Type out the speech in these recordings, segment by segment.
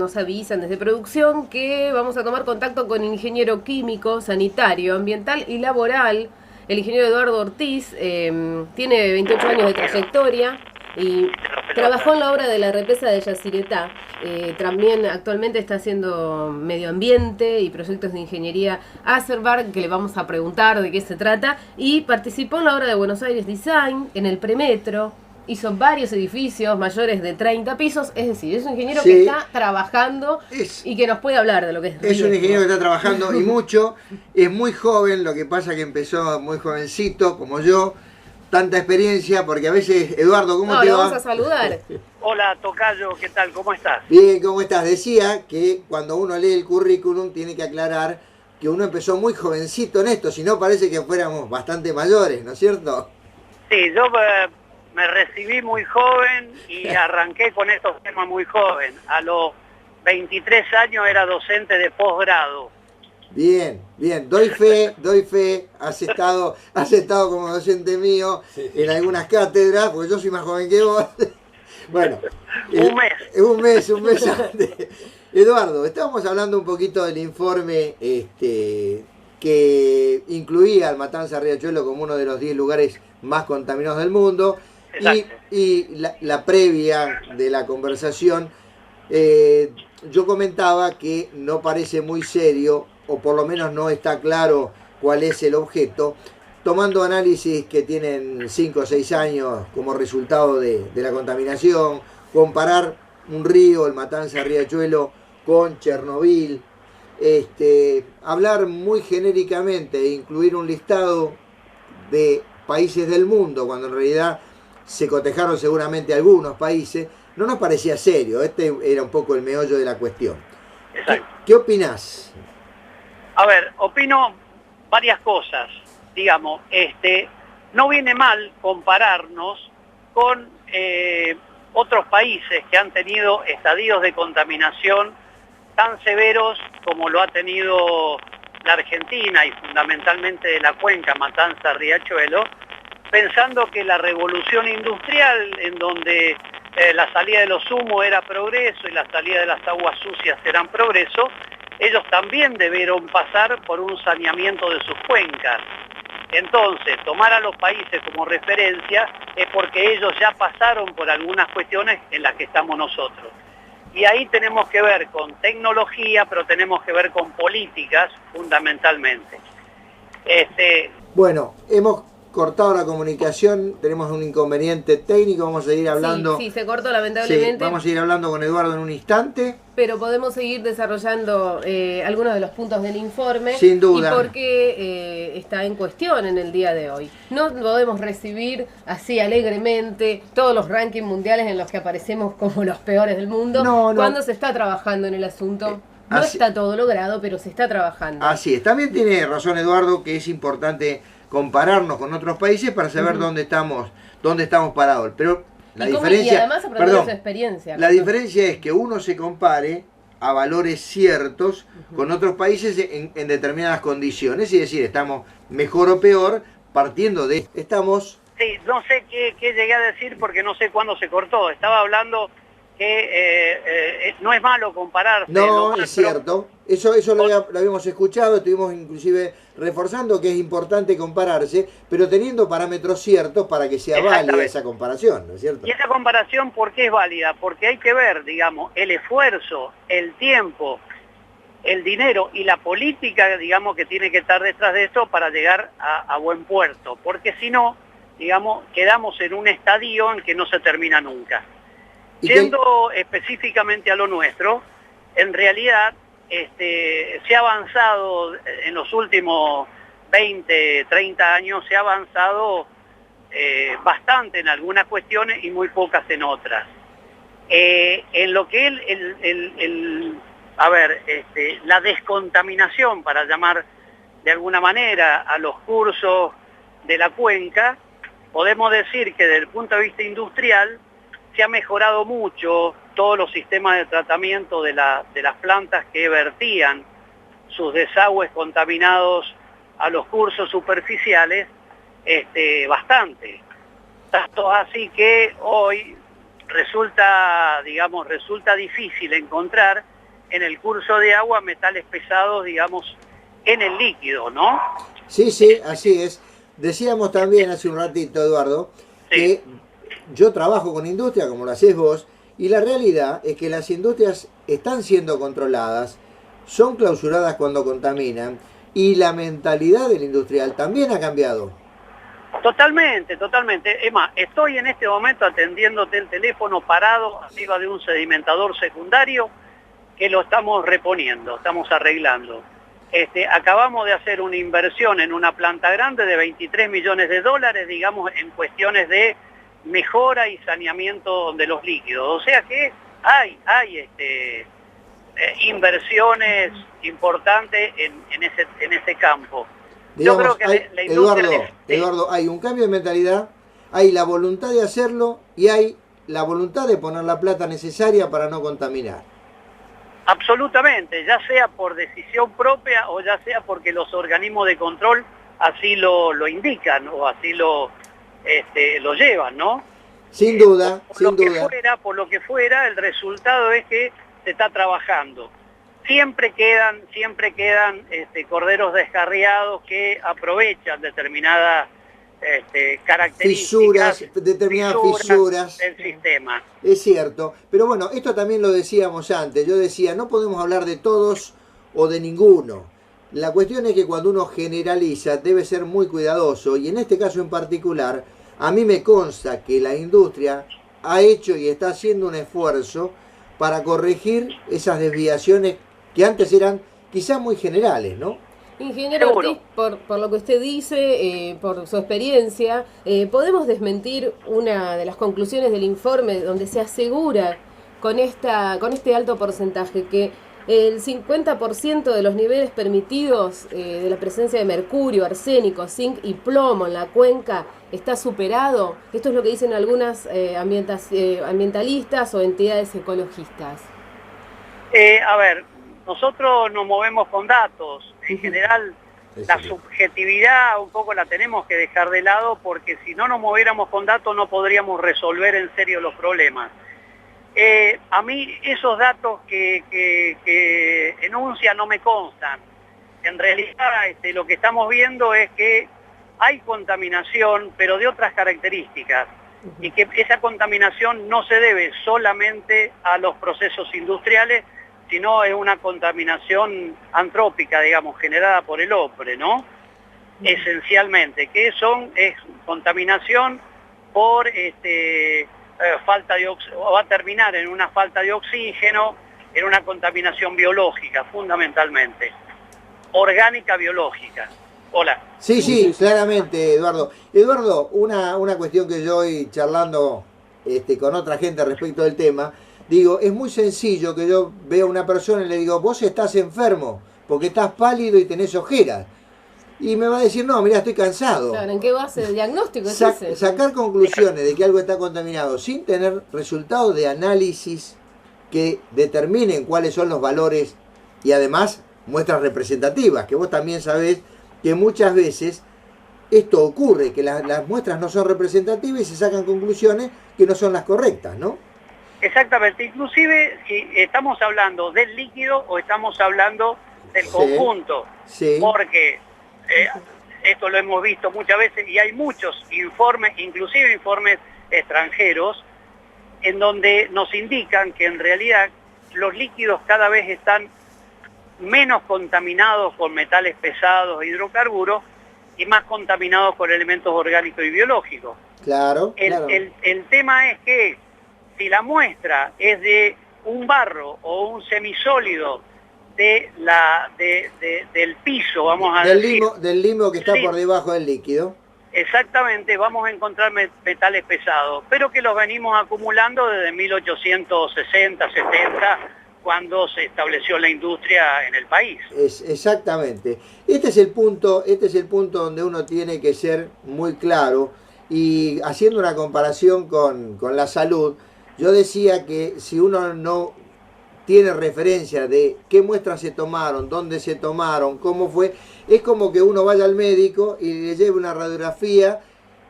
nos avisan desde producción que vamos a tomar contacto con el ingeniero químico, sanitario, ambiental y laboral. El ingeniero Eduardo Ortiz tiene 28 años de trayectoria y trabajó en la obra de la represa de Yacyretá. También actualmente está haciendo medio ambiente y proyectos de ingeniería Acerbar, que le vamos a preguntar de qué se trata. Y participó en la obra de Buenos Aires Design, en el premetro. Hizo varios edificios mayores de 30 pisos, es decir, es un ingeniero que está trabajando y que nos puede hablar de lo que es riesgo. Es un ingeniero que está trabajando y mucho, es muy joven, lo que pasa que empezó muy jovencito, como yo, tanta experiencia, porque a veces, Eduardo, ¿cómo te va? Vamos a saludar. Hola, tocayo, ¿qué tal? ¿Cómo estás? Bien, ¿cómo estás? Decía que cuando uno lee el currículum tiene que aclarar que uno empezó muy jovencito en esto, si no parece que fuéramos bastante mayores, ¿no es cierto? Sí, yo me recibí muy joven y arranqué con estos temas muy joven. A los 23 años era docente de posgrado. Bien, bien, doy fe, has estado como docente mío en algunas cátedras, porque yo soy más joven que vos. Bueno, un mes antes. Eduardo, estábamos hablando un poquito del informe que incluía al Matanza Riachuelo como uno de los 10 lugares más contaminados del mundo. Y la previa de la conversación, yo comentaba que no parece muy serio, o por lo menos no está claro cuál es el objeto, tomando análisis que tienen 5 o 6 años como resultado de la contaminación, comparar un río, el Matanza Riachuelo, con Chernobyl, hablar muy genéricamente e incluir un listado de países del mundo, cuando en realidad se cotejaron seguramente algunos países, no nos parecía serio. Este era un poco el meollo de la cuestión. ¿Qué opinás? A ver, opino varias cosas. Digamos, no viene mal compararnos con otros países que han tenido estadios de contaminación tan severos como lo ha tenido la Argentina y fundamentalmente de la cuenca Matanza-Riachuelo, pensando que la revolución industrial, en donde la salida de los humos era progreso y la salida de las aguas sucias eran progreso, ellos también debieron pasar por un saneamiento de sus cuencas. Entonces, tomar a los países como referencia es porque ellos ya pasaron por algunas cuestiones en las que estamos nosotros. Y ahí tenemos que ver con tecnología, pero tenemos que ver con políticas fundamentalmente. Bueno, hemos cortado la comunicación, tenemos un inconveniente técnico, vamos a seguir hablando. Sí, se cortó lamentablemente. Sí, vamos a ir hablando con Eduardo en un instante. Pero podemos seguir desarrollando algunos de los puntos del informe. Sin duda. Y por qué está en cuestión en el día de hoy. No podemos recibir así alegremente todos los rankings mundiales en los que aparecemos como los peores del mundo. Cuando se está trabajando en el asunto. No está todo logrado, pero se está trabajando. Así es. También tiene razón Eduardo que es importante compararnos con otros países para saber dónde estamos parados. Pero la diferencia, y además aprender su experiencia. La diferencia es que uno se compare a valores ciertos con otros países en determinadas condiciones, y decir, estamos mejor o peor partiendo de... Sí, no sé qué llegué a decir porque no sé cuándo se cortó. Estaba hablando que no es malo compararse. No, es cierto. Eso lo habíamos escuchado, estuvimos inclusive reforzando que es importante compararse, pero teniendo parámetros ciertos para que sea válida esa comparación, ¿no es cierto? Y esa comparación, ¿por qué es válida? Porque hay que ver, digamos, el esfuerzo, el tiempo, el dinero y la política, digamos, que tiene que estar detrás de esto para llegar a buen puerto. Porque si no, digamos, quedamos en un estadio en que no se termina nunca. Yendo específicamente a lo nuestro, en realidad se ha avanzado en los últimos 20, 30 años, se ha avanzado bastante en algunas cuestiones y muy pocas en otras. En lo que la descontaminación, para llamar de alguna manera a los cursos de la cuenca, podemos decir que desde el punto de vista industrial se ha mejorado mucho todos los sistemas de tratamiento de las plantas que vertían sus desagües contaminados a los cursos superficiales, bastante. Tanto así que hoy resulta difícil encontrar en el curso de agua metales pesados, digamos, en el líquido, ¿no? Sí, sí, así es. Decíamos también hace un ratito, Eduardo, Sí. que yo trabajo con industria, como lo hacés vos, y la realidad es que las industrias están siendo controladas, son clausuradas cuando contaminan, y la mentalidad del industrial también ha cambiado. Totalmente, totalmente. Es más, estoy en este momento atendiéndote el teléfono parado arriba de un sedimentador secundario que lo estamos reponiendo, estamos arreglando. Acabamos de hacer una inversión en una planta grande de 23 millones de dólares, digamos, en cuestiones de mejora y saneamiento de los líquidos. O sea que hay inversiones importantes en ese campo. Digamos, Yo creo que la industria... Eduardo, hay un cambio de mentalidad, hay la voluntad de hacerlo y hay la voluntad de poner la plata necesaria para no contaminar. Absolutamente, ya sea por decisión propia o ya sea porque los organismos de control así lo indican o así lo llevan, ¿no? Sin duda, sin duda. Por lo que fuera, el resultado es que se está trabajando. Siempre quedan corderos descarriados que aprovechan determinadas características, determinadas fisuras del sistema. Es cierto, pero bueno, esto también lo decíamos antes. Yo decía, no podemos hablar de todos o de ninguno. La cuestión es que cuando uno generaliza debe ser muy cuidadoso, y en este caso en particular, a mí me consta que la industria ha hecho y está haciendo un esfuerzo para corregir esas desviaciones que antes eran quizás muy generales, ¿no? Ingeniero Ortiz, por lo que usted dice, por su experiencia, ¿podemos desmentir una de las conclusiones del informe donde se asegura con este alto porcentaje que el 50% de los niveles permitidos de la presencia de mercurio, arsénico, zinc y plomo en la cuenca está superado? Esto es lo que dicen algunas ambientalistas o entidades ecologistas. A ver, nosotros nos movemos con datos. En general, la subjetividad un poco la tenemos que dejar de lado, porque si no nos moviéramos con datos no podríamos resolver en serio los problemas. A mí esos datos que enuncia no me constan. En realidad lo que estamos viendo es que hay contaminación, pero de otras características, y que esa contaminación no se debe solamente a los procesos industriales, sino es una contaminación antrópica, digamos, generada por el hombre, ¿no? Esencialmente, que es contaminación por falta de va a terminar en una falta de oxígeno, en una contaminación biológica, fundamentalmente, orgánica biológica. Hola. Sí, claramente, Eduardo. Eduardo, una cuestión que yo hoy charlando con otra gente respecto del tema, digo, es muy sencillo que yo vea a una persona y le digo, vos estás enfermo, porque estás pálido y tenés ojeras. Y me va a decir, no, mira, estoy cansado. Claro, ¿en qué base el diagnóstico es ese? Sacar conclusiones de que algo está contaminado sin tener resultados de análisis que determinen cuáles son los valores y además muestras representativas, que vos también sabés que muchas veces esto ocurre, que las muestras no son representativas y se sacan conclusiones que no son las correctas, ¿no? Exactamente, inclusive si estamos hablando del líquido o estamos hablando del conjunto, porque esto lo hemos visto muchas veces y hay muchos informes, inclusive informes extranjeros, en donde nos indican que en realidad los líquidos cada vez están menos contaminados con metales pesados e hidrocarburos y más contaminados con elementos orgánicos y biológicos. Claro. El tema es que si la muestra es de un barro o un semisólido del piso, vamos a decir... Del limo que está por debajo del líquido. Exactamente, vamos a encontrar metales pesados, pero que los venimos acumulando desde 1860, 70, cuando se estableció la industria en el país. Exactamente. Este es el punto donde uno tiene que ser muy claro, y haciendo una comparación con la salud, yo decía que si uno no tiene referencia de qué muestras se tomaron, dónde se tomaron, cómo fue, es como que uno vaya al médico y le lleve una radiografía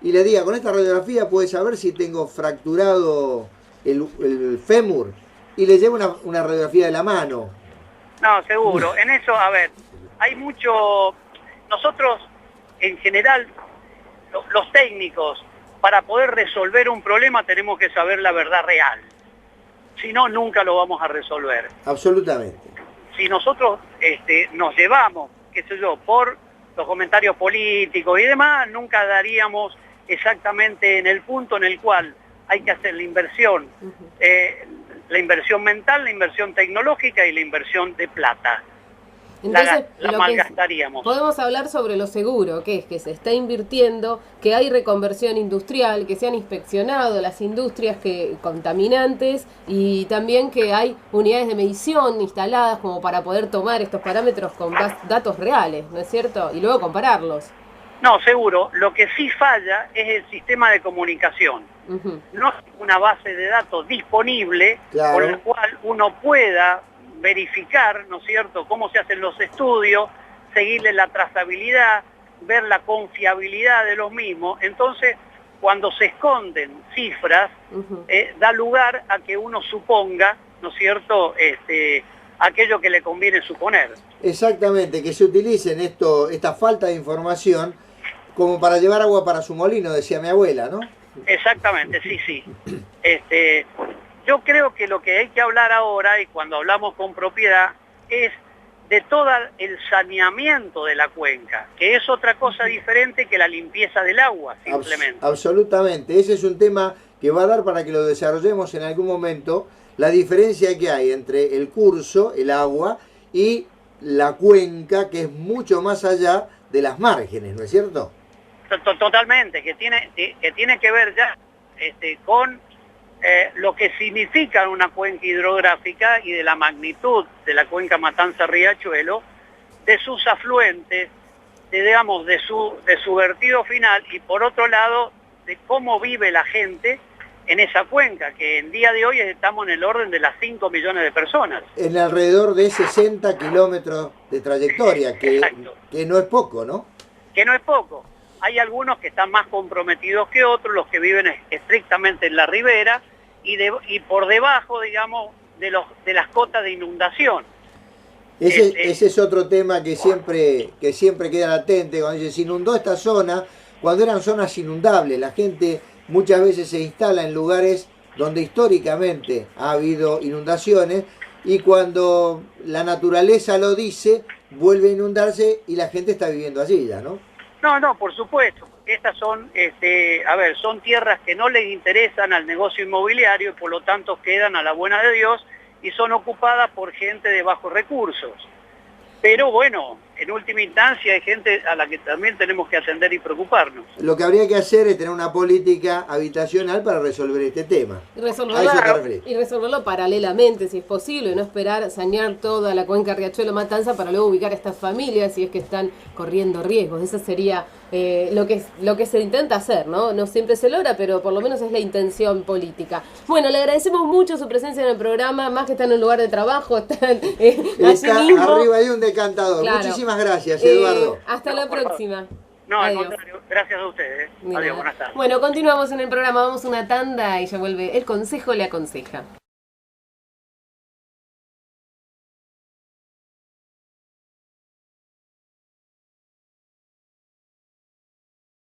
y le diga, con esta radiografía puedes saber si tengo fracturado el fémur, y le lleva una radiografía de la mano, No, seguro. En eso, a ver, hay mucho... Nosotros, en general, los técnicos, para poder resolver un problema tenemos que saber la verdad real. Si no, nunca lo vamos a resolver. Absolutamente. Si nosotros nos llevamos, qué sé yo, por los comentarios políticos y demás, nunca daríamos exactamente en el punto en el cual hay que hacer la inversión mental, la inversión tecnológica y la inversión de plata. Entonces, la malgastaríamos. Podemos hablar sobre lo seguro, que es que se está invirtiendo, que hay reconversión industrial, que se han inspeccionado las industrias contaminantes y también que hay unidades de medición instaladas como para poder tomar estos parámetros con datos reales, ¿no es cierto? Y luego compararlos. No, seguro. Lo que sí falla es el sistema de comunicación. No es una base de datos disponible por la cual uno pueda verificar, ¿no es cierto?, cómo se hacen los estudios, seguirle la trazabilidad, ver la confiabilidad de los mismos. Entonces, cuando se esconden cifras, da lugar a que uno suponga, ¿no es cierto?, aquello que le conviene suponer. Exactamente, que se utilicen esta falta de información como para llevar agua para su molino, decía mi abuela, ¿no? Exactamente, sí. Yo creo que lo que hay que hablar ahora, y cuando hablamos con propiedad, es de todo el saneamiento de la cuenca, que es otra cosa diferente que la limpieza del agua, simplemente. Absolutamente, ese es un tema que va a dar para que lo desarrollemos en algún momento, la diferencia que hay entre el curso, el agua, y la cuenca, que es mucho más allá de las márgenes, ¿no es cierto? Totalmente, que tiene que ver ya con lo que significa una cuenca hidrográfica y de la magnitud de la cuenca Matanza-Riachuelo, de sus afluentes, de su vertido final, y por otro lado, de cómo vive la gente en esa cuenca, que en día de hoy estamos en el orden de las 5 millones de personas. En alrededor de 60 kilómetros de trayectoria, que no es poco, ¿no? Que no es poco. Hay algunos que están más comprometidos que otros, los que viven estrictamente en la ribera, y por debajo, digamos, de las cotas de inundación. Ese es otro tema que siempre queda latente, cuando dice, se inundó esta zona, cuando eran zonas inundables. La gente muchas veces se instala en lugares donde históricamente ha habido inundaciones, y cuando la naturaleza lo dice, vuelve a inundarse y la gente está viviendo allí ya, ¿no? No, por supuesto. Estas son, son tierras que no les interesan al negocio inmobiliario y por lo tanto quedan a la buena de Dios y son ocupadas por gente de bajos recursos. Pero bueno, en última instancia hay gente a la que también tenemos que atender y preocuparnos. Lo que habría que hacer es tener una política habitacional para resolver este tema. Y resolverlo paralelamente, si es posible, no esperar sanear toda la cuenca Riachuelo-Matanza para luego ubicar a estas familias si es que están corriendo riesgos. Eso sería lo que se intenta hacer, ¿no? No siempre se logra, pero por lo menos es la intención política. Bueno, le agradecemos mucho su presencia en el programa, más que está en un lugar de trabajo, está arriba de un decantador. Claro. Muchísimas gracias, Eduardo. Hasta la próxima. No, al contrario, gracias a ustedes. Adiós, buenas tardes. Bueno, continuamos en el programa, vamos a una tanda y ya vuelve El Consejo le aconseja.